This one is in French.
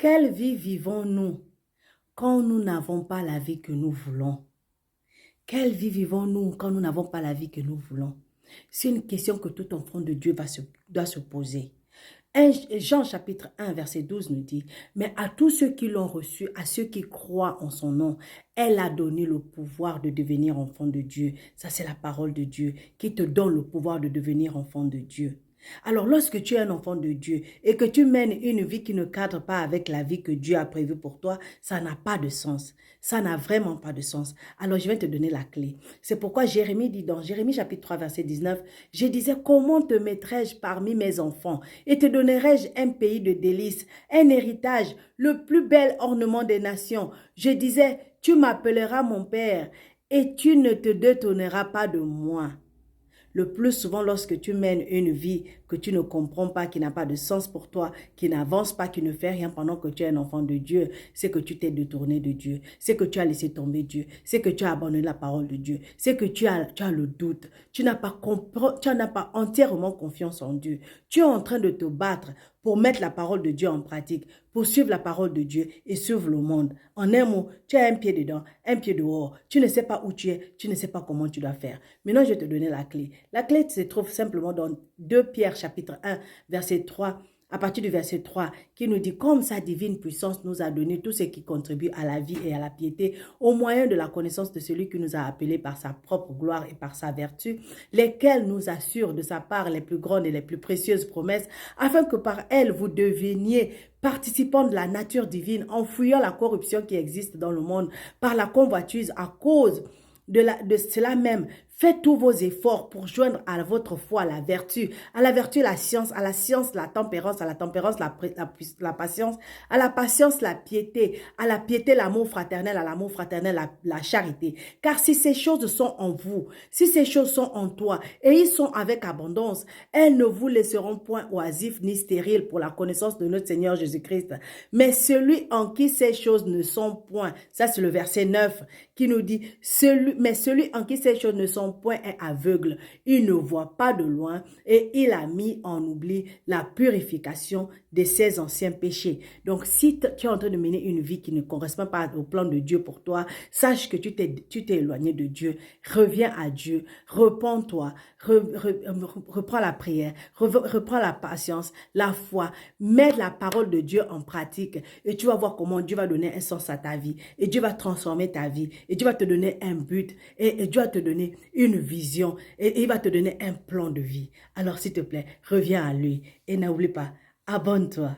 Quelle vie vivons-nous quand nous n'avons pas la vie que nous voulons? Quelle vie vivons-nous quand nous n'avons pas la vie que nous voulons? C'est une question que tout enfant de Dieu doit se poser. Jean chapitre 1 verset 12 nous dit, « Mais à tous ceux qui l'ont reçu, à ceux qui croient en son nom, elle a donné le pouvoir de devenir enfant de Dieu. » Ça, c'est la parole de Dieu qui te donne le pouvoir de devenir enfant de Dieu. Alors, lorsque tu es un enfant de Dieu et que tu mènes une vie qui ne cadre pas avec la vie que Dieu a prévue pour toi, ça n'a pas de sens. Ça n'a vraiment pas de sens. Alors, je vais te donner la clé. C'est pourquoi Jérémie dit dans Jérémie chapitre 3, verset 19, « Je disais, comment te mettrai-je parmi mes enfants et te donnerai-je un pays de délices, un héritage, le plus bel ornement des nations. Je disais, tu m'appelleras mon père et tu ne te détourneras pas de moi. » Le plus souvent, lorsque tu mènes une vie que tu ne comprends pas, qui n'a pas de sens pour toi, qui n'avance pas, qui ne fait rien pendant que tu es un enfant de Dieu, c'est que tu t'es détourné de Dieu, c'est que tu as laissé tomber Dieu, c'est que tu as abandonné la parole de Dieu, c'est que tu as le doute, tu n'as pas entièrement confiance en Dieu. Tu es en train de te battre pour mettre la parole de Dieu en pratique, pour suivre la parole de Dieu et suivre le monde. En un mot, tu as un pied dedans, un pied dehors. Tu ne sais pas où tu es, tu ne sais pas comment tu dois faire. Maintenant, je vais te donner la clé. La clé se trouve simplement dans 2 Pierre chapitre 1, verset 3, à partir du verset 3, qui nous dit, comme sa divine puissance nous a donné tout ce qui contribue à la vie et à la piété, au moyen de la connaissance de celui qui nous a appelés par sa propre gloire et par sa vertu, lesquels nous assurent de sa part les plus grandes et les plus précieuses promesses, afin que par elles vous deveniez participants de la nature divine, en fuyant la corruption qui existe dans le monde par la convoitise à cause de cela même. Faites tous vos efforts pour joindre à votre foi la vertu la science, à la science la tempérance, à la tempérance la patience, à la patience la piété, à la piété l'amour fraternel, à l'amour fraternel la charité. Car si ces choses sont en vous, si ces choses sont en toi, et ils sont avec abondance, elles ne vous laisseront point oisifs ni stériles pour la connaissance de notre Seigneur Jésus-Christ. Mais celui en qui ces choses ne sont point, ça c'est le verset 9 qui nous dit, mais celui en qui ces choses ne sont point est aveugle, il ne voit pas de loin et il a mis en oubli la purification de ses anciens péchés. Donc, si tu es en train de mener une vie qui ne correspond pas au plan de Dieu pour toi, sache que tu t'es éloigné de Dieu. Reviens à Dieu, repens-toi, reprends la prière, reprends la patience, la foi, mets la parole de Dieu en pratique et tu vas voir comment Dieu va donner un sens à ta vie et Dieu va transformer ta vie et Dieu va te donner un but et Dieu va te donner une vision et il va te donner un plan de vie. Alors s'il te plaît, reviens à lui et n'oublie pas, abonne-toi.